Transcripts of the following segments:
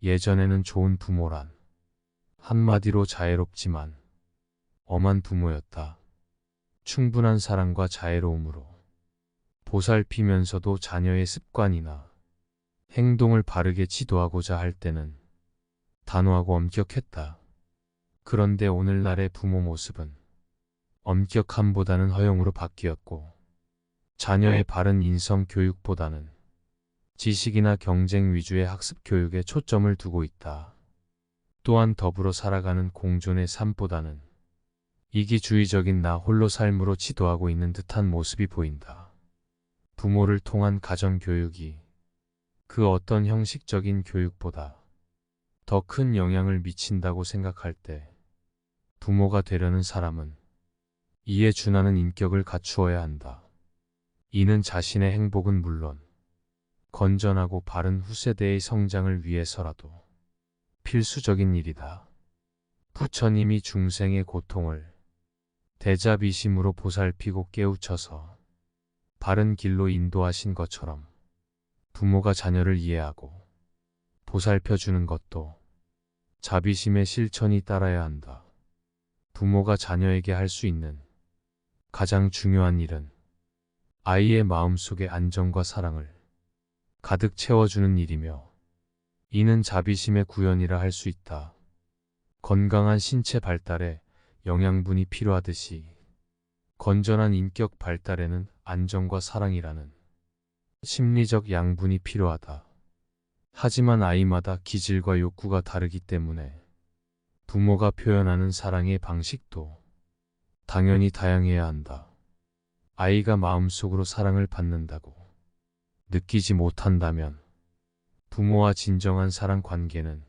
예전에는 좋은 부모란 한마디로 자애롭지만 엄한 부모였다. 충분한 사랑과 자애로움으로 보살피면서도 자녀의 습관이나 행동을 바르게 지도하고자 할 때는 단호하고 엄격했다. 그런데 오늘날의 부모 모습은 엄격함보다는 허용으로 바뀌었고, 자녀의 바른 인성 교육보다는 지식이나 경쟁 위주의 학습 교육에 초점을 두고 있다. 또한 더불어 살아가는 공존의 삶보다는 이기주의적인 나 홀로 삶으로 지도하고 있는 듯한 모습이 보인다. 부모를 통한 가정교육이 그 어떤 형식적인 교육보다 더 큰 영향을 미친다고 생각할 때 부모가 되려는 사람은 이에 준하는 인격을 갖추어야 한다. 이는 자신의 행복은 물론 건전하고 바른 후세대의 성장을 위해서라도 필수적인 일이다. 부처님이 중생의 고통을 대자비심으로 보살피고 깨우쳐서 바른 길로 인도하신 것처럼 부모가 자녀를 이해하고 보살펴주는 것도 자비심의 실천이 따라야 한다. 부모가 자녀에게 할 수 있는 가장 중요한 일은 아이의 마음속의 안정과 사랑을 가득 채워주는 일이며, 이는 자비심의 구현이라 할 수 있다. 건강한 신체 발달에 영양분이 필요하듯이 건전한 인격 발달에는 안정과 사랑이라는 심리적 양분이 필요하다. 하지만 아이마다 기질과 욕구가 다르기 때문에 부모가 표현하는 사랑의 방식도 당연히 다양해야 한다. 아이가 마음속으로 사랑을 받는다고 느끼지 못한다면 부모와 진정한 사랑 관계는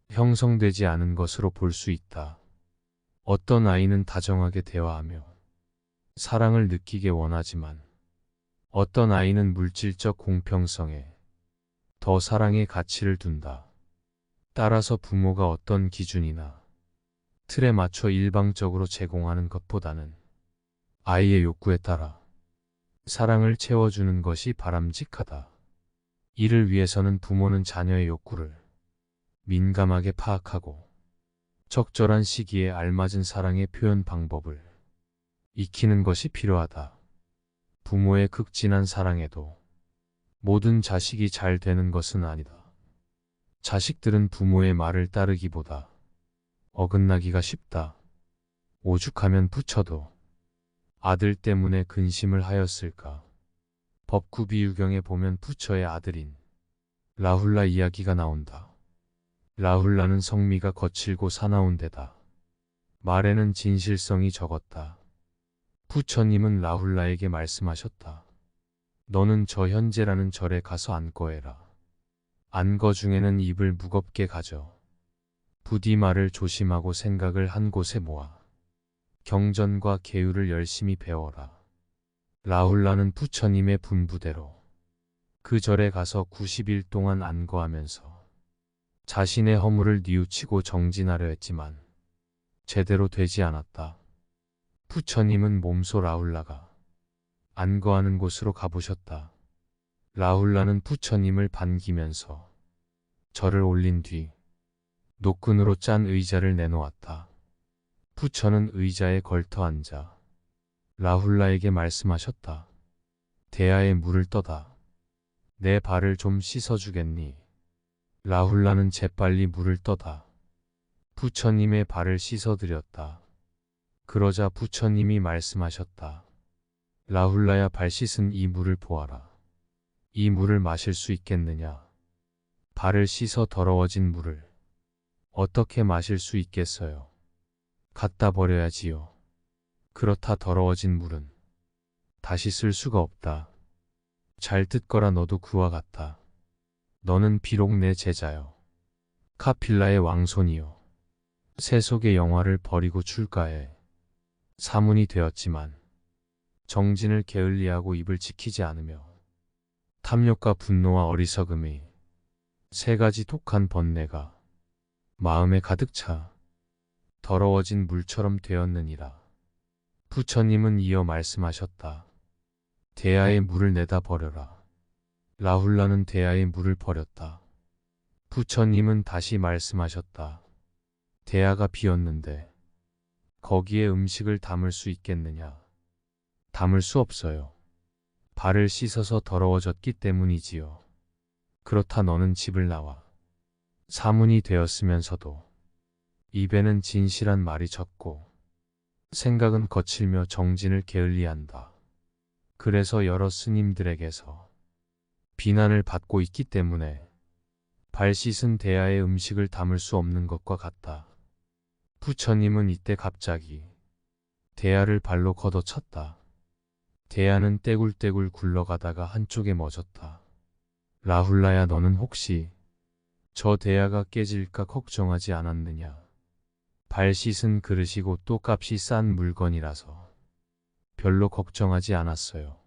형성되지 않은 것으로 볼 수 있다. 어떤 아이는 다정하게 대화하며 사랑을 느끼게 원하지만 어떤 아이는 물질적 공평성에 더 사랑의 가치를 둔다. 따라서 부모가 어떤 기준이나 틀에 맞춰 일방적으로 제공하는 것보다는 아이의 욕구에 따라 사랑을 채워주는 것이 바람직하다. 이를 위해서는 부모는 자녀의 욕구를 민감하게 파악하고 적절한 시기에 알맞은 사랑의 표현 방법을 익히는 것이 필요하다. 부모의 극진한 사랑에도 모든 자식이 잘 되는 것은 아니다. 자식들은 부모의 말을 따르기보다 어긋나기가 쉽다. 오죽하면 부처도 아들 때문에 근심을 하였을까. 법구비유경에 보면 부처의 아들인 라훌라 이야기가 나온다. 라훌라는 성미가 거칠고 사나운 데다 말에는 진실성이 적었다. 부처님은 라훌라에게 말씀하셨다. 너는 저 현재라는 절에 가서 안거해라. 안거 중에는 입을 무겁게 가져 부디 말을 조심하고 생각을 한 곳에 모아 경전과 계율을 열심히 배워라. 라훌라는 부처님의 분부대로 그 절에 가서 90일 동안 안거하면서 자신의 허물을 뉘우치고 정진하려 했지만 제대로 되지 않았다. 부처님은 몸소 라훌라가 안거하는 곳으로 가보셨다. 라훌라는 부처님을 반기면서 절을 올린 뒤 노끈으로 짠 의자를 내놓았다. 부처는 의자에 걸터 앉아 라훌라에게 말씀하셨다. 대야에 물을 떠다. 내 발을 좀 씻어주겠니? 라훌라는 재빨리 물을 떠다 부처님의 발을 씻어드렸다. 그러자 부처님이 말씀하셨다. 라훌라야, 발 씻은 이 물을 보아라. 이 물을 마실 수 있겠느냐? 발을 씻어 더러워진 물을 어떻게 마실 수 있겠어요? 갖다 버려야지요. 그렇다 더러워진 물은 다시 쓸 수가 없다. 잘 듣거라. 너도 그와 같다. 너는 비록 내 제자여, 카필라의 왕손이요, 세속의 영화를 버리고 출가해 사문이 되었지만 정진을 게을리하고 입을 지키지 않으며 탐욕과 분노와 어리석음이 세 가지 독한 번뇌가 마음에 가득 차 더러워진 물처럼 되었느니라. 부처님은 이어 말씀하셨다. 대야에 물을 내다 버려라. 라훌라는 대야에 물을 버렸다. 부처님은 다시 말씀하셨다. 대야가 비었는데 거기에 음식을 담을 수 있겠느냐? 담을 수 없어요. 발을 씻어서 더러워졌기 때문이지요. 그렇다 너는 집을 나와. 사문이 되었으면서도 입에는 진실한 말이 적고 생각은 거칠며 정진을 게을리한다. 그래서 여러 스님들에게서 비난을 받고 있기 때문에 발 씻은 대야에 음식을 담을 수 없는 것과 같다. 부처님은 이때 갑자기 대야를 발로 걷어쳤다. 대야는 떼굴떼굴 굴러가다가 한쪽에 멎었다. 라훌라야, 너는 혹시 저 대야가 깨질까 걱정하지 않았느냐? 발 씻은 그릇이고 또 값이 싼 물건이라서 별로 걱정하지 않았어요.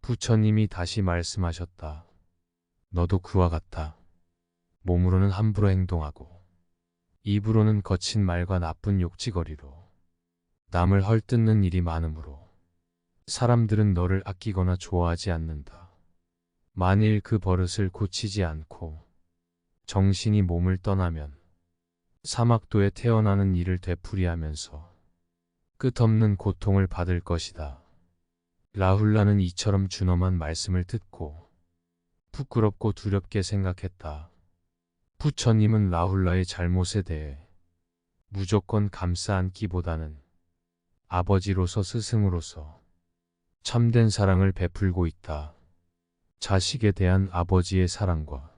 부처님이 다시 말씀하셨다. 너도 그와 같다. 몸으로는 함부로 행동하고 입으로는 거친 말과 나쁜 욕지거리로 남을 헐뜯는 일이 많으므로 사람들은 너를 아끼거나 좋아하지 않는다. 만일 그 버릇을 고치지 않고 정신이 몸을 떠나면 사막도에 태어나는 일을 되풀이하면서 끝없는 고통을 받을 것이다. 라훌라는 이처럼 준엄한 말씀을 듣고 부끄럽고 두렵게 생각했다. 부처님은 라훌라의 잘못에 대해 무조건 감싸 안기보다는 아버지로서 스승으로서 참된 사랑을 베풀고 있다. 자식에 대한 아버지의 사랑과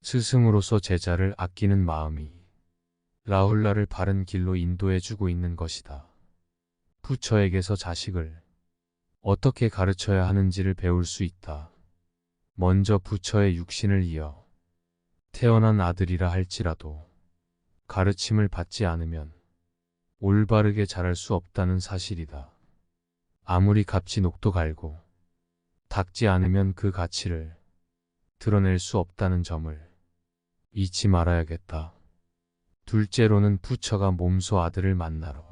스승으로서 제자를 아끼는 마음이 라훌라를 바른 길로 인도해주고 있는 것이다. 부처에게서 자식을 어떻게 가르쳐야 하는지를 배울 수 있다. 먼저 부처의 육신을 이어 태어난 아들이라 할지라도 가르침을 받지 않으면 올바르게 자랄 수 없다는 사실이다. 아무리 값이 녹도 갈고 닦지 않으면 그 가치를 드러낼 수 없다는 점을 잊지 말아야겠다. 둘째로는 부처가 몸소 아들을 만나러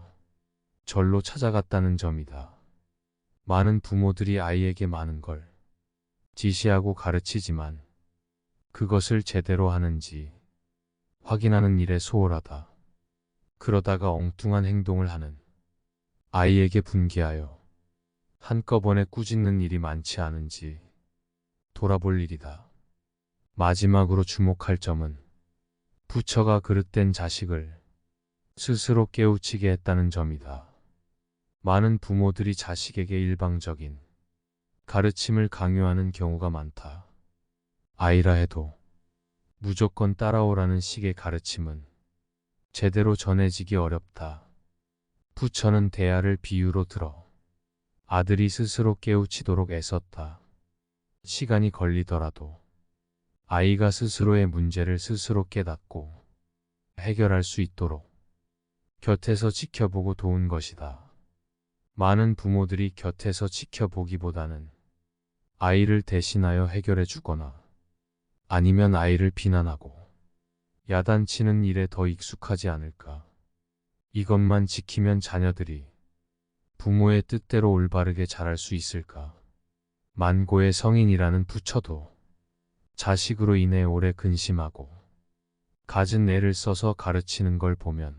절로 찾아갔다는 점이다. 많은 부모들이 아이에게 많은 걸 지시하고 가르치지만 그것을 제대로 하는지 확인하는 일에 소홀하다. 그러다가 엉뚱한 행동을 하는 아이에게 분개하여 한꺼번에 꾸짖는 일이 많지 않은지 돌아볼 일이다. 마지막으로 주목할 점은 부처가 그릇된 자식을 스스로 깨우치게 했다는 점이다. 많은 부모들이 자식에게 일방적인 가르침을 강요하는 경우가 많다. 아이라 해도 무조건 따라오라는 식의 가르침은 제대로 전해지기 어렵다. 부처는 대야를 비유로 들어 아들이 스스로 깨우치도록 애썼다. 시간이 걸리더라도 아이가 스스로의 문제를 스스로 깨닫고 해결할 수 있도록 곁에서 지켜보고 도운 것이다. 많은 부모들이 곁에서 지켜보기보다는 아이를 대신하여 해결해 주거나 아니면 아이를 비난하고 야단치는 일에 더 익숙하지 않을까. 이것만 지키면 자녀들이 부모의 뜻대로 올바르게 자랄 수 있을까. 만고의 성인이라는 부처도 자식으로 인해 오래 근심하고 갖은 애를 써서 가르치는 걸 보면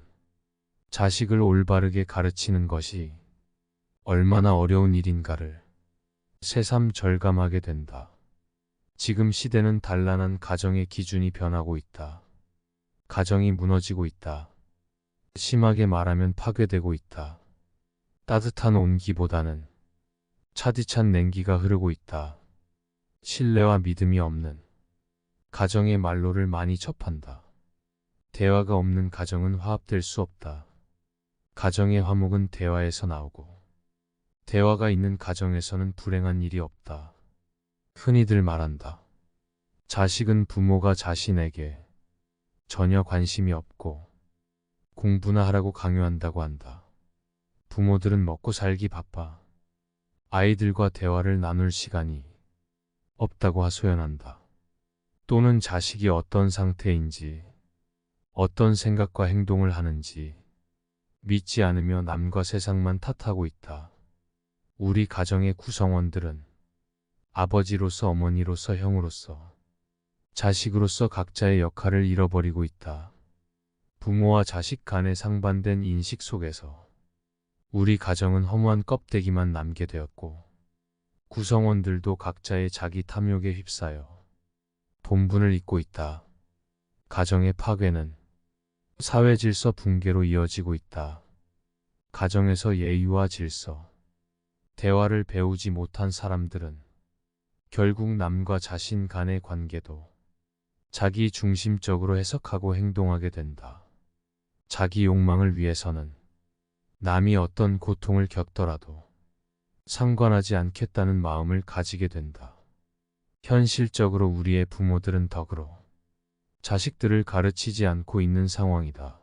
자식을 올바르게 가르치는 것이 얼마나 어려운 일인가를 새삼 절감하게 된다. 지금 시대는 단란한 가정의 기준이 변하고 있다. 가정이 무너지고 있다. 심하게 말하면 파괴되고 있다. 따뜻한 온기보다는 차디찬 냉기가 흐르고 있다. 신뢰와 믿음이 없는 가정의 말로를 많이 접한다. 대화가 없는 가정은 화합될 수 없다. 가정의 화목은 대화에서 나오고 대화가 있는 가정에서는 불행한 일이 없다. 흔히들 말한다. 자식은 부모가 자신에게 전혀 관심이 없고 공부나 하라고 강요한다고 한다. 부모들은 먹고 살기 바빠 아이들과 대화를 나눌 시간이 없다고 하소연한다. 또는 자식이 어떤 상태인지 어떤 생각과 행동을 하는지 믿지 않으며 남과 세상만 탓하고 있다. 우리 가정의 구성원들은 아버지로서 어머니로서 형으로서 자식으로서 각자의 역할을 잃어버리고 있다. 부모와 자식 간의 상반된 인식 속에서 우리 가정은 허무한 껍데기만 남게 되었고, 구성원들도 각자의 자기 탐욕에 휩싸여 본분을 잊고 있다. 가정의 파괴는 사회 질서 붕괴로 이어지고 있다. 가정에서 예의와 질서, 대화를 배우지 못한 사람들은 결국 남과 자신 간의 관계도 자기 중심적으로 해석하고 행동하게 된다. 자기 욕망을 위해서는 남이 어떤 고통을 겪더라도 상관하지 않겠다는 마음을 가지게 된다. 현실적으로 우리의 부모들은 덕으로 자식들을 가르치지 않고 있는 상황이다.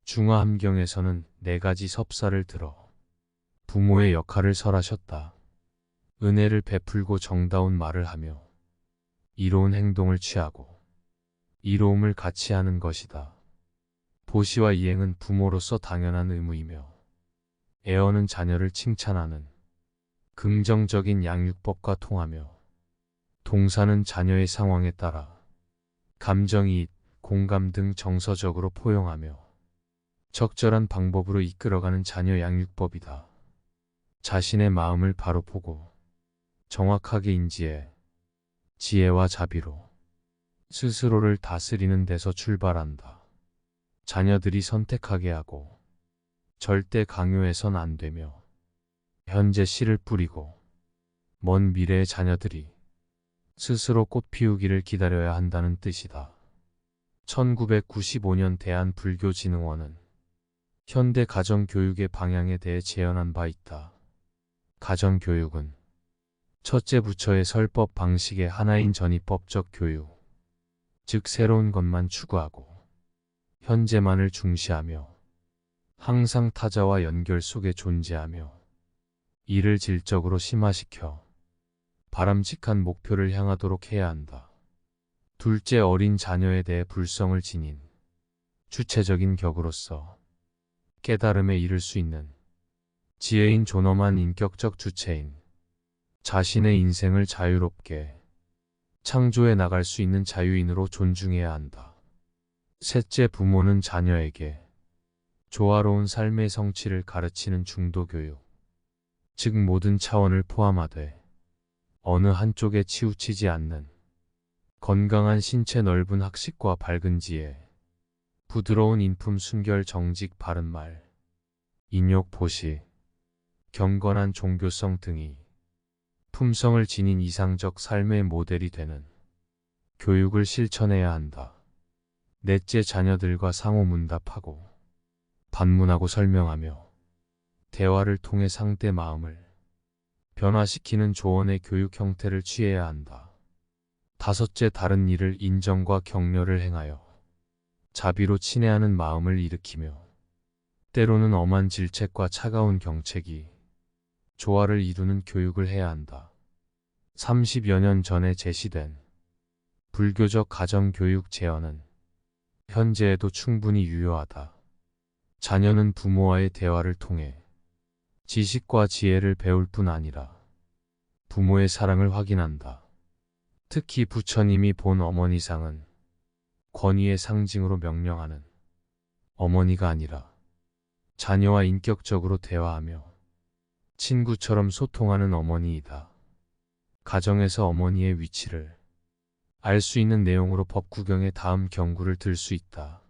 중화함경에서는 4가지 섭사를 들어 부모의 역할을 설하셨다. 은혜를 베풀고 정다운 말을 하며 이로운 행동을 취하고 이로움을 같이 하는 것이다. 보시와 이행은 부모로서 당연한 의무이며, 애언은 자녀를 칭찬하는 긍정적인 양육법과 통하며, 동사는 자녀의 상황에 따라 감정이입, 공감 등 정서적으로 포용하며 적절한 방법으로 이끌어가는 자녀 양육법이다. 자신의 마음을 바로 보고 정확하게 인지해 지혜와 자비로 스스로를 다스리는 데서 출발한다. 자녀들이 선택하게 하고 절대 강요해선 안 되며, 현재 씨를 뿌리고 먼 미래의 자녀들이 스스로 꽃 피우기를 기다려야 한다는 뜻이다. 1995년 대한불교진흥원은 현대 가정교육의 방향에 대해 제언한 바 있다. 가정교육은 첫째 부처의 설법 방식의 하나인 전이법적 교육, 즉 새로운 것만 추구하고 현재만을 중시하며 항상 타자와 연결 속에 존재하며 이를 질적으로 심화시켜 바람직한 목표를 향하도록 해야 한다. 둘째, 어린 자녀에 대해 불성을 지닌 주체적인 격으로서 깨달음에 이를 수 있는 지혜인 존엄한 인격적 주체인, 자신의 인생을 자유롭게 창조해 나갈 수 있는 자유인으로 존중해야 한다. 셋째, 부모는 자녀에게 조화로운 삶의 성취를 가르치는 중도교육, 즉 모든 차원을 포함하되 어느 한쪽에 치우치지 않는 건강한 신체, 넓은 학식과 밝은 지혜, 부드러운 인품, 순결, 정직, 바른 말, 인욕, 보시, 경건한 종교성 등이 품성을 지닌 이상적 삶의 모델이 되는 교육을 실천해야 한다. 넷째, 자녀들과 상호 문답하고 반문하고 설명하며 대화를 통해 상대 마음을 변화시키는 조언의 교육 형태를 취해야 한다. 다섯째, 다른 이를 인정과 격려를 행하여 자비로 친애하는 마음을 일으키며 때로는 엄한 질책과 차가운 경책이 조화를 이루는 교육을 해야 한다. 30여 년 전에 제시된 불교적 가정교육 제언은 현재에도 충분히 유효하다. 자녀는 부모와의 대화를 통해 지식과 지혜를 배울 뿐 아니라 부모의 사랑을 확인한다. 특히 부처님이 본 어머니상은 권위의 상징으로 명령하는 어머니가 아니라 자녀와 인격적으로 대화하며 친구처럼 소통하는 어머니이다. 가정에서 어머니의 위치를 알 수 있는 내용으로 법구경의 다음 경구를 들 수 있다.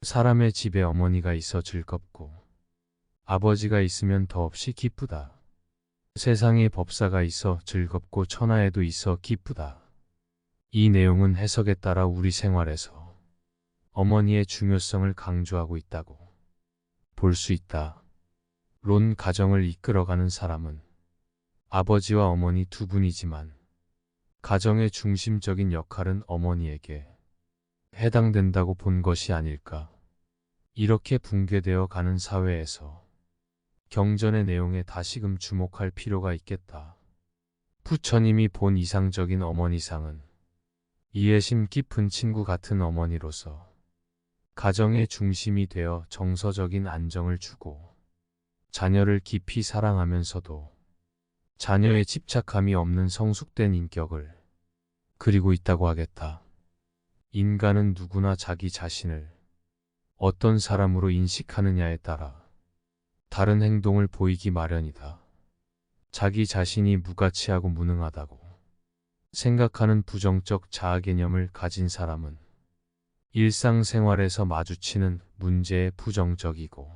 사람의 집에 어머니가 있어 즐겁고 아버지가 있으면 더없이 기쁘다. 세상에 법사가 있어 즐겁고 천하에도 있어 기쁘다. 이 내용은 해석에 따라 우리 생활에서 어머니의 중요성을 강조하고 있다고 볼 수 있다. 론, 가정을 이끌어가는 사람은 아버지와 어머니 두 분이지만 가정의 중심적인 역할은 어머니에게 해당된다고 본 것이 아닐까. 이렇게 붕괴되어 가는 사회에서 경전의 내용에 다시금 주목할 필요가 있겠다. 부처님이 본 이상적인 어머니상은 이해심 깊은 친구 같은 어머니로서 가정의 중심이 되어 정서적인 안정을 주고 자녀를 깊이 사랑하면서도 자녀의 집착함이 없는 성숙된 인격을 그리고 있다고 하겠다. 인간은 누구나 자기 자신을 어떤 사람으로 인식하느냐에 따라 다른 행동을 보이기 마련이다. 자기 자신이 무가치하고 무능하다고 생각하는 부정적 자아 개념을 가진 사람은 일상생활에서 마주치는 문제에 부정적이고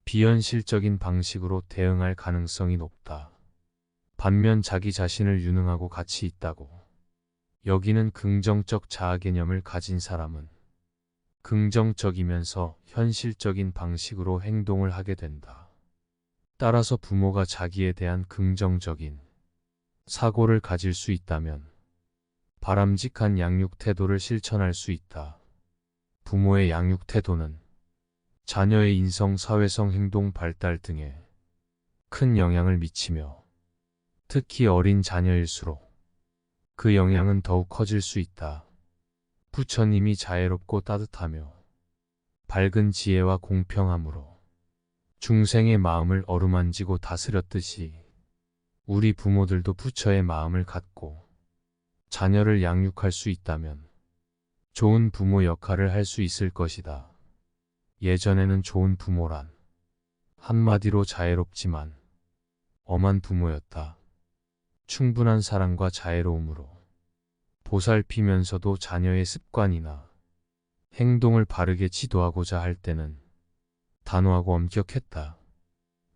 비현실적인 방식으로 대응할 가능성이 높다. 반면 자기 자신을 유능하고 가치 있다고 여기는 긍정적 자아 개념을 가진 사람은 긍정적이면서 현실적인 방식으로 행동을 하게 된다. 따라서 부모가 자기에 대한 긍정적인 사고를 가질 수 있다면 바람직한 양육 태도를 실천할 수 있다. 부모의 양육 태도는 자녀의 인성, 사회성, 행동 발달 등에 큰 영향을 미치며 특히 어린 자녀일수록 그 영향은 더욱 커질 수 있다. 부처님이 자애롭고 따뜻하며 밝은 지혜와 공평함으로 중생의 마음을 어루만지고 다스렸듯이 우리 부모들도 부처의 마음을 갖고 자녀를 양육할 수 있다면 좋은 부모 역할을 할 수 있을 것이다. 예전에는 좋은 부모란 한마디로 자애롭지만 엄한 부모였다. 충분한 사랑과 자애로움으로 보살피면서도 자녀의 습관이나 행동을 바르게 지도하고자 할 때는 단호하고 엄격했다.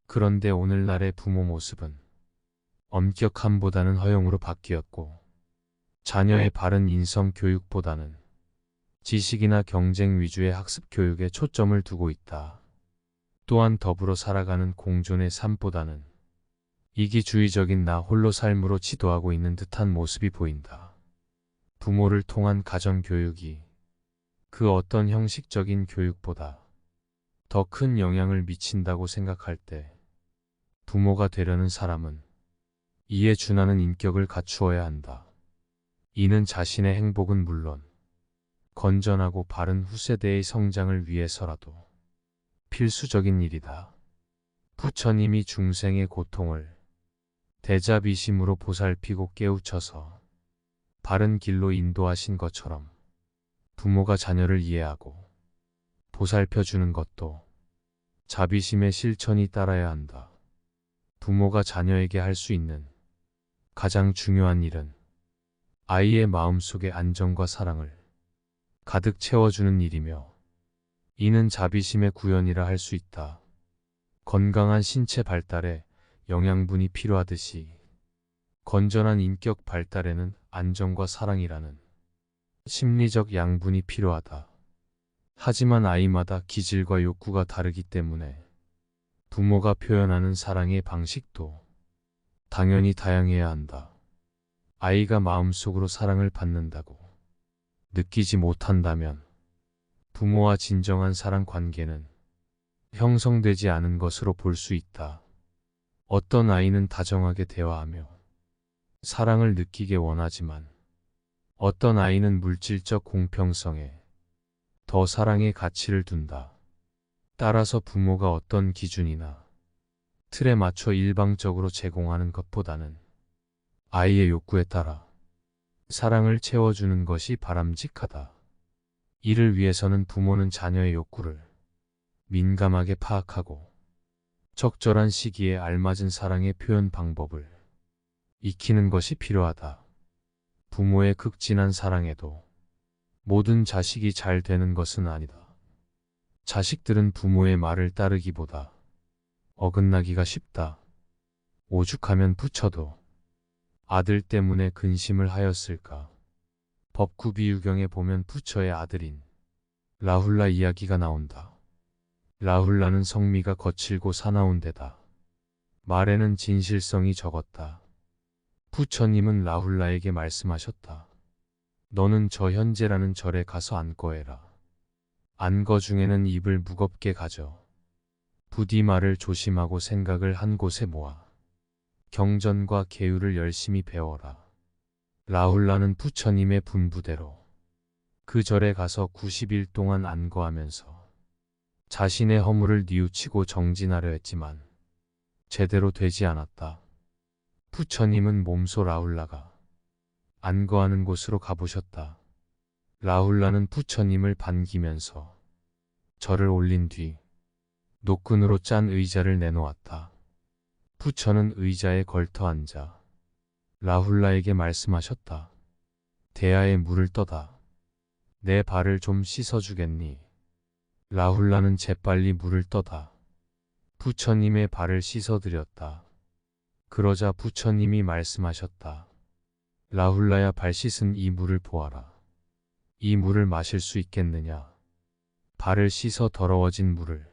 그런데 오늘날의 부모 모습은 엄격함보다는 허용으로 바뀌었고 자녀의 바른 인성 교육보다는 지식이나 경쟁 위주의 학습 교육에 초점을 두고 있다. 또한 더불어 살아가는 공존의 삶보다는 이기주의적인 나 홀로 삶으로 지도하고 있는 듯한 모습이 보인다. 부모를 통한 가정교육이 그 어떤 형식적인 교육보다 더 큰 영향을 미친다고 생각할 때 부모가 되려는 사람은 이에 준하는 인격을 갖추어야 한다. 이는 자신의 행복은 물론 건전하고 바른 후세대의 성장을 위해서라도 필수적인 일이다. 부처님이 중생의 고통을 대자비심으로 보살피고 깨우쳐서 바른 길로 인도하신 것처럼 부모가 자녀를 이해하고 보살펴주는 것도 자비심의 실천이 따라야 한다. 부모가 자녀에게 할 수 있는 가장 중요한 일은 아이의 마음속에 안정과 사랑을 가득 채워주는 일이며 이는 자비심의 구현이라 할 수 있다. 건강한 신체 발달에 영양분이 필요하듯이 건전한 인격 발달에는 안정과 사랑이라는 심리적 양분이 필요하다. 하지만 아이마다 기질과 욕구가 다르기 때문에 부모가 표현하는 사랑의 방식도 당연히 다양해야 한다. 아이가 마음속으로 사랑을 받는다고 느끼지 못한다면 부모와 진정한 사랑 관계는 형성되지 않은 것으로 볼 수 있다. 어떤 아이는 다정하게 대화하며 사랑을 느끼게 원하지만 어떤 아이는 물질적 공평성에 더 사랑의 가치를 둔다. 따라서 부모가 어떤 기준이나 틀에 맞춰 일방적으로 제공하는 것보다는 아이의 욕구에 따라 사랑을 채워주는 것이 바람직하다. 이를 위해서는 부모는 자녀의 욕구를 민감하게 파악하고 적절한 시기에 알맞은 사랑의 표현 방법을 익히는 것이 필요하다. 부모의 극진한 사랑에도 모든 자식이 잘 되는 것은 아니다. 자식들은 부모의 말을 따르기보다 어긋나기가 쉽다. 오죽하면 부처도 아들 때문에 근심을 하였을까. 법구비유경에 보면 부처의 아들인 라훌라 이야기가 나온다. 라훌라는 성미가 거칠고 사나운 데다 말에는 진실성이 적었다. 부처님은 라훌라에게 말씀하셨다. 너는 저 현재라는 절에 가서 안거해라. 안거 중에는 입을 무겁게 가져 부디 말을 조심하고 생각을 한 곳에 모아 경전과 계율을 열심히 배워라. 라훌라는 부처님의 분부대로 그 절에 가서 90일 동안 안거하면서 자신의 허물을 뉘우치고 정진하려 했지만 제대로 되지 않았다. 부처님은 몸소 라훌라가 안거하는 곳으로 가보셨다. 라훌라는 부처님을 반기면서 절을 올린 뒤 노끈으로 짠 의자를 내놓았다. 부처는 의자에 걸터 앉아 라훌라에게 말씀하셨다. 대야에 물을 떠다. 내 발을 좀 씻어주겠니? 라훌라는 재빨리 물을 떠다 부처님의 발을 씻어드렸다. 그러자 부처님이 말씀하셨다. 라훌라야, 발 씻은 이 물을 보아라. 이 물을 마실 수 있겠느냐? 발을 씻어 더러워진 물을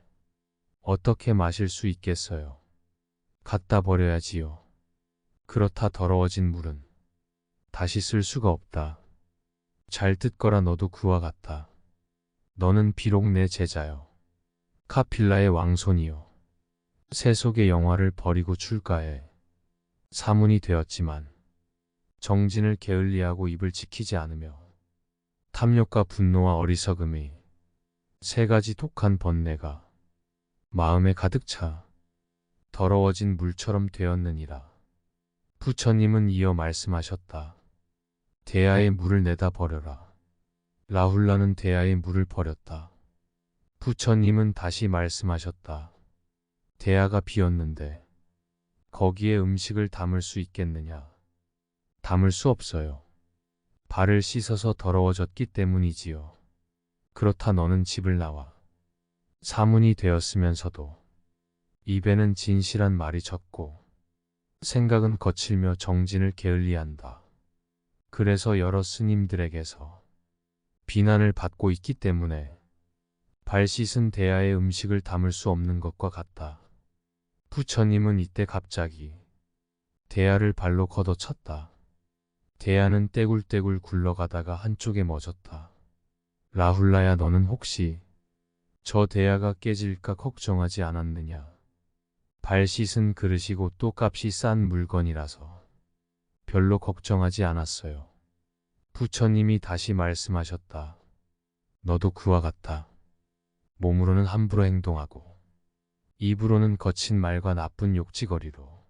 어떻게 마실 수 있겠어요? 갖다 버려야지요. 그렇다 더러워진 물은 다시 쓸 수가 없다. 잘 듣거라, 너도 그와 같다. 너는 비록 내 제자여, 카필라의 왕손이요, 세속의 영화를 버리고 출가해 사문이 되었지만 정진을 게을리하고 입을 지키지 않으며 탐욕과 분노와 어리석음이 세 가지 독한 번뇌가 마음에 가득 차 더러워진 물처럼 되었느니라. 부처님은 이어 말씀하셨다. 대야에 물을 내다 버려라. 라훌라는 대야에 물을 버렸다. 부처님은 다시 말씀하셨다. 대야가 비었는데 거기에 음식을 담을 수 있겠느냐? 담을 수 없어요. 발을 씻어서 더러워졌기 때문이지요. 그렇다 너는 집을 나와. 사문이 되었으면서도 입에는 진실한 말이 적고 생각은 거칠며 정진을 게을리한다. 그래서 여러 스님들에게서 비난을 받고 있기 때문에 발 씻은 대야에 음식을 담을 수 없는 것과 같다. 부처님은 이때 갑자기 대야를 발로 걷어쳤다. 대야는 떼굴떼굴 굴러가다가 한쪽에 멎었다. 라훌라야, 너는 혹시 저 대야가 깨질까 걱정하지 않았느냐? 발 씻은 그릇이고 또 값이 싼 물건이라서 별로 걱정하지 않았어요. 부처님이 다시 말씀하셨다. 너도 그와 같다. 몸으로는 함부로 행동하고 입으로는 거친 말과 나쁜 욕지거리로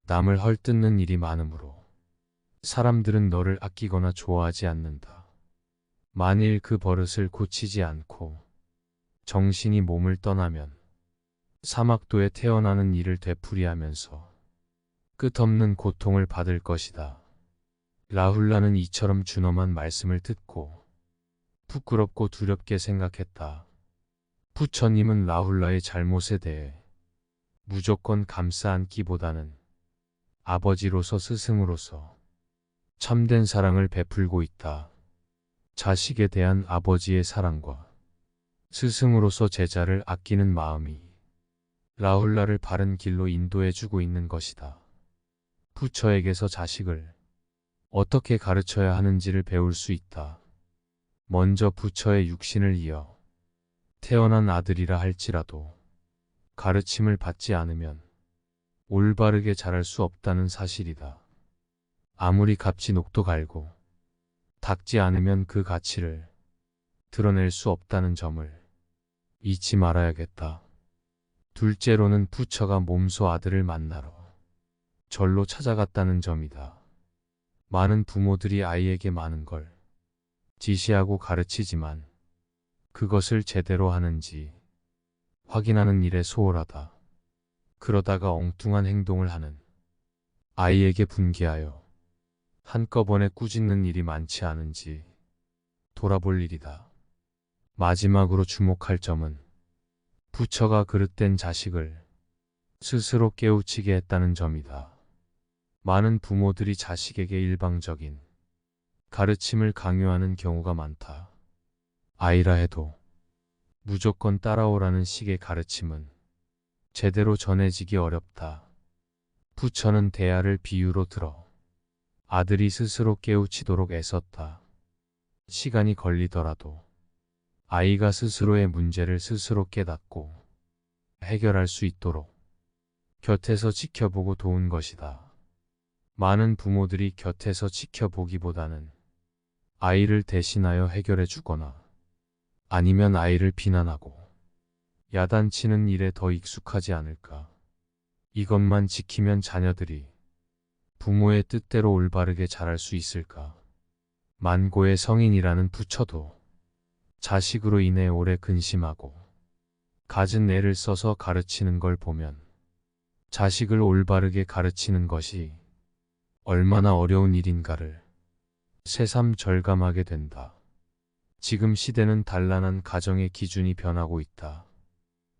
남을 헐뜯는 일이 많으므로 사람들은 너를 아끼거나 좋아하지 않는다. 만일 그 버릇을 고치지 않고 정신이 몸을 떠나면 사막도에 태어나는 일을 되풀이하면서 끝없는 고통을 받을 것이다. 라훌라는 이처럼 준엄한 말씀을 듣고 부끄럽고 두렵게 생각했다. 부처님은 라훌라의 잘못에 대해 무조건 감싸 안기보다는 아버지로서 스승으로서 참된 사랑을 베풀고 있다. 자식에 대한 아버지의 사랑과 스승으로서 제자를 아끼는 마음이 라훌라를 바른 길로 인도해주고 있는 것이다. 부처에게서 자식을 어떻게 가르쳐야 하는지를 배울 수 있다. 먼저 부처의 육신을 이어 태어난 아들이라 할지라도 가르침을 받지 않으면 올바르게 자랄 수 없다는 사실이다. 아무리 값이 녹도 갈고 닦지 않으면 그 가치를 드러낼 수 없다는 점을 잊지 말아야겠다. 둘째로는 부처가 몸소 아들을 만나러 절로 찾아갔다는 점이다. 많은 부모들이 아이에게 많은 걸 지시하고 가르치지만 그것을 제대로 하는지 확인하는 일에 소홀하다. 그러다가 엉뚱한 행동을 하는 아이에게 분개하여 한꺼번에 꾸짖는 일이 많지 않은지 돌아볼 일이다. 마지막으로 주목할 점은 부처가 그릇된 자식을 스스로 깨우치게 했다는 점이다. 많은 부모들이 자식에게 일방적인 가르침을 강요하는 경우가 많다. 아이라 해도 무조건 따라오라는 식의 가르침은 제대로 전해지기 어렵다. 부처는 대야를 비유로 들어 아들이 스스로 깨우치도록 애썼다. 시간이 걸리더라도 아이가 스스로의 문제를 스스로 깨닫고 해결할 수 있도록 곁에서 지켜보고 도운 것이다. 많은 부모들이 곁에서 지켜보기보다는 아이를 대신하여 해결해 주거나 아니면 아이를 비난하고 야단치는 일에 더 익숙하지 않을까. 이것만 지키면 자녀들이 부모의 뜻대로 올바르게 자랄 수 있을까? 만고의 성인이라는 부처도 자식으로 인해 오래 근심하고 갖은 애를 써서 가르치는 걸 보면 자식을 올바르게 가르치는 것이 얼마나 어려운 일인가를 새삼 절감하게 된다. 지금 시대는 단란한 가정의 기준이 변하고 있다.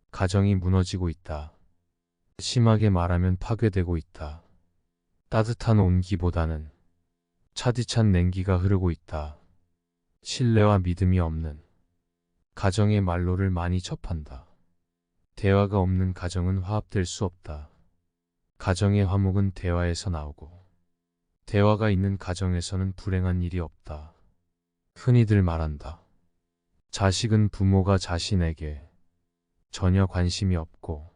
가정이 무너지고 있다. 심하게 말하면 파괴되고 있다. 따뜻한 온기보다는 차디찬 냉기가 흐르고 있다. 신뢰와 믿음이 없는 가정의 말로를 많이 접한다. 대화가 없는 가정은 화합될 수 없다. 가정의 화목은 대화에서 나오고 대화가 있는 가정에서는 불행한 일이 없다. 흔히들 말한다. 자식은 부모가 자신에게 전혀 관심이 없고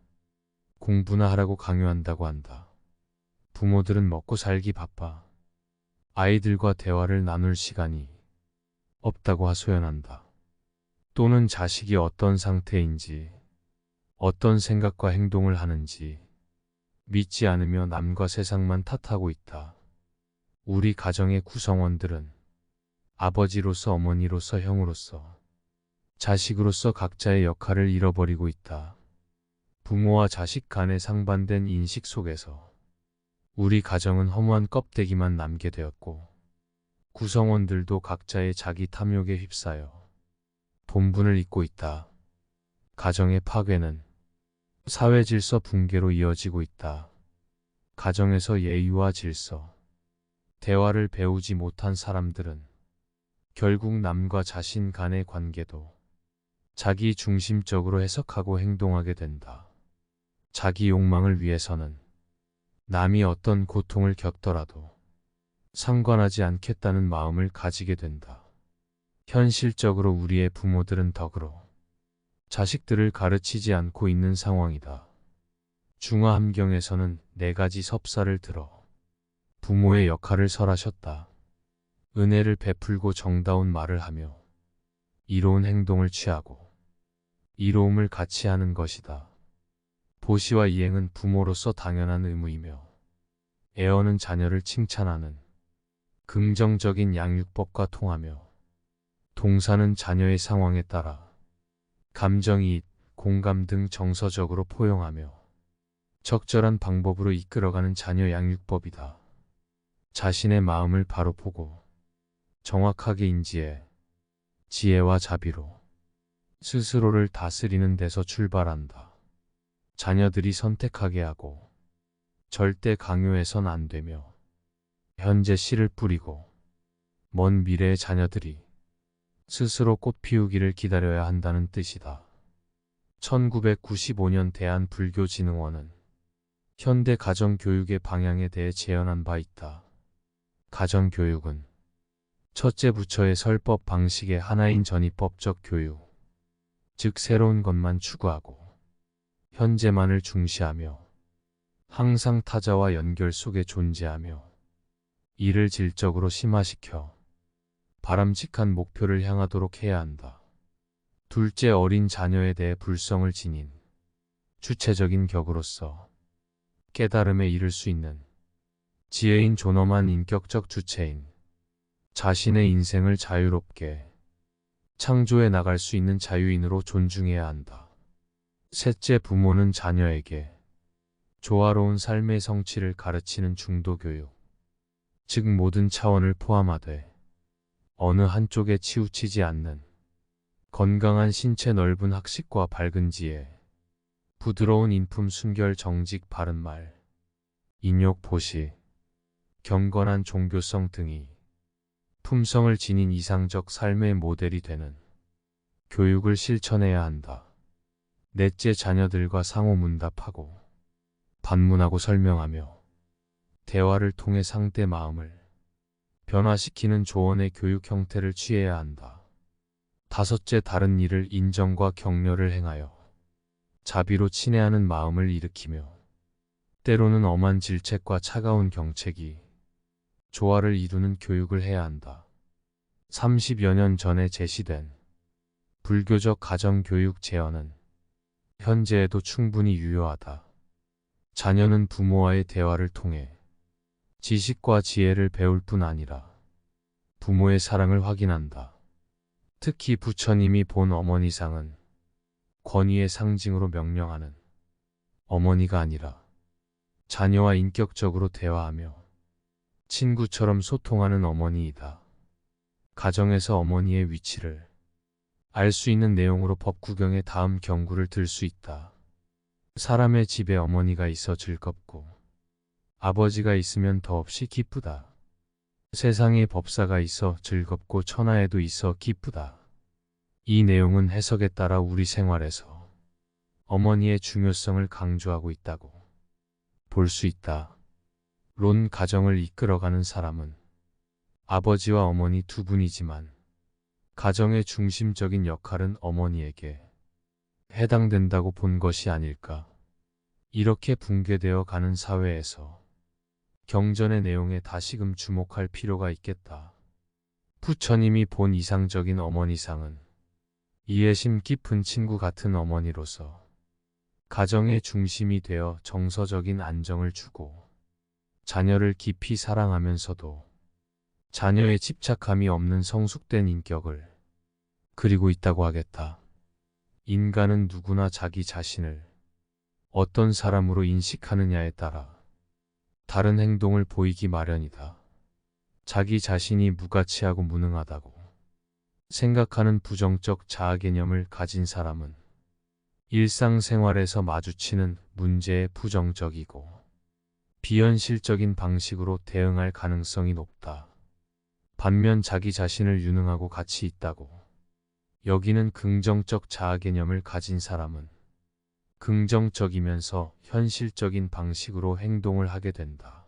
공부나 하라고 강요한다고 한다. 부모들은 먹고 살기 바빠 아이들과 대화를 나눌 시간이 없다고 하소연한다. 또는 자식이 어떤 상태인지, 어떤 생각과 행동을 하는지 믿지 않으며 남과 세상만 탓하고 있다. 우리 가정의 구성원들은 아버지로서, 어머니로서, 형으로서, 자식으로서 각자의 역할을 잃어버리고 있다. 부모와 자식 간의 상반된 인식 속에서 우리 가정은 허무한 껍데기만 남게 되었고 구성원들도 각자의 자기 탐욕에 휩싸여 본분을 잊고 있다. 가정의 파괴는 사회 질서 붕괴로 이어지고 있다. 가정에서 예의와 질서, 대화를 배우지 못한 사람들은 결국 남과 자신 간의 관계도 자기 중심적으로 해석하고 행동하게 된다. 자기 욕망을 위해서는 남이 어떤 고통을 겪더라도 상관하지 않겠다는 마음을 가지게 된다. 현실적으로 우리의 부모들은 덕으로 자식들을 가르치지 않고 있는 상황이다. 중화함경에서는 4가지 섭사를 들어 부모의 역할을 설하셨다. 은혜를 베풀고 정다운 말을 하며 이로운 행동을 취하고 이로움을 같이 하는 것이다. 보시와 이행은 부모로서 당연한 의무이며 애어는 자녀를 칭찬하는 긍정적인 양육법과 통하며 동사는 자녀의 상황에 따라 감정이입, 공감 등 정서적으로 포용하며 적절한 방법으로 이끌어가는 자녀 양육법이다. 자신의 마음을 바로 보고 정확하게 인지해 지혜와 자비로 스스로를 다스리는 데서 출발한다. 자녀들이 선택하게 하고 절대 강요해선 안 되며 현재 씨를 뿌리고 먼 미래의 자녀들이 스스로 꽃 피우기를 기다려야 한다는 뜻이다. 1995년 대한불교진흥원은 현대 가정교육의 방향에 대해 제언한 바 있다. 가정교육은 첫째 부처의 설법 방식의 하나인 전이법적 교육, 즉 새로운 것만 추구하고 현재만을 중시하며 항상 타자와 연결 속에 존재하며 이를 질적으로 심화시켜 바람직한 목표를 향하도록 해야 한다. 둘째, 어린 자녀에 대해 불성을 지닌 주체적인 격으로서 깨달음에 이를 수 있는 지혜인 존엄한 인격적 주체인 자신의 인생을 자유롭게 창조해 나갈 수 있는 자유인으로 존중해야 한다. 셋째, 부모는 자녀에게 조화로운 삶의 성취를 가르치는 중도교육, 즉 모든 차원을 포함하되 어느 한쪽에 치우치지 않는 건강한 신체, 넓은 학식과 밝은 지혜, 부드러운 인품, 순결, 정직, 바른말, 인욕, 보시, 경건한 종교성 등이 품성을 지닌 이상적 삶의 모델이 되는 교육을 실천해야 한다. 넷째, 자녀들과 상호 문답하고 반문하고 설명하며 대화를 통해 상대 마음을 변화시키는 조언의 교육 형태를 취해야 한다. 다섯째, 다른 이를 인정과 격려를 행하여 자비로 친애하는 마음을 일으키며 때로는 엄한 질책과 차가운 경책이 조화를 이루는 교육을 해야 한다. 30여 년 전에 제시된 불교적 가정교육 제언은 현재에도 충분히 유효하다. 자녀는 부모와의 대화를 통해 지식과 지혜를 배울 뿐 아니라 부모의 사랑을 확인한다. 특히 부처님이 본 어머니상은 권위의 상징으로 명령하는 어머니가 아니라 자녀와 인격적으로 대화하며 친구처럼 소통하는 어머니이다. 가정에서 어머니의 위치를 알 수 있는 내용으로 법구경의 다음 경구를 들 수 있다. 사람의 집에 어머니가 있어 즐겁고 아버지가 있으면 더없이 기쁘다. 세상에 법사가 있어 즐겁고 천하에도 있어 기쁘다. 이 내용은 해석에 따라 우리 생활에서 어머니의 중요성을 강조하고 있다고 볼 수 있다. 론 가정을 이끌어가는 사람은 아버지와 어머니 두 분이지만 가정의 중심적인 역할은 어머니에게 해당된다고 본 것이 아닐까. 이렇게 붕괴되어 가는 사회에서 경전의 내용에 다시금 주목할 필요가 있겠다. 부처님이 본 이상적인 어머니상은 이해심 깊은 친구 같은 어머니로서 가정의 중심이 되어 정서적인 안정을 주고 자녀를 깊이 사랑하면서도 자녀의 집착함이 없는 성숙된 인격을 그리고 있다고 하겠다. 인간은 누구나 자기 자신을 어떤 사람으로 인식하느냐에 따라 다른 행동을 보이기 마련이다. 자기 자신이 무가치하고 무능하다고 생각하는 부정적 자아 개념을 가진 사람은 일상생활에서 마주치는 문제에 부정적이고 비현실적인 방식으로 대응할 가능성이 높다. 반면 자기 자신을 유능하고 가치 있다고 여기는 긍정적 자아 개념을 가진 사람은 긍정적이면서 현실적인 방식으로 행동을 하게 된다.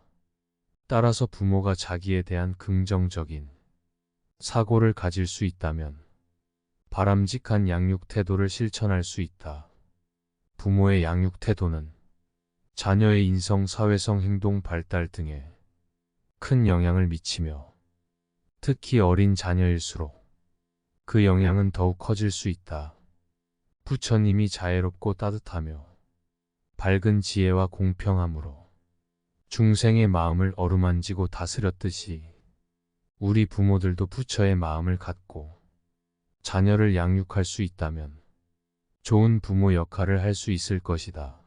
따라서 부모가 자기에 대한 긍정적인 사고를 가질 수 있다면 바람직한 양육 태도를 실천할 수 있다. 부모의 양육 태도는 자녀의 인성, 사회성, 행동 발달 등에 큰 영향을 미치며 특히 어린 자녀일수록 그 영향은 더욱 커질 수 있다. 부처님이 자애롭고 따뜻하며 밝은 지혜와 공평함으로 중생의 마음을 어루만지고 다스렸듯이 우리 부모들도 부처의 마음을 갖고 자녀를 양육할 수 있다면 좋은 부모 역할을 할 수 있을 것이다.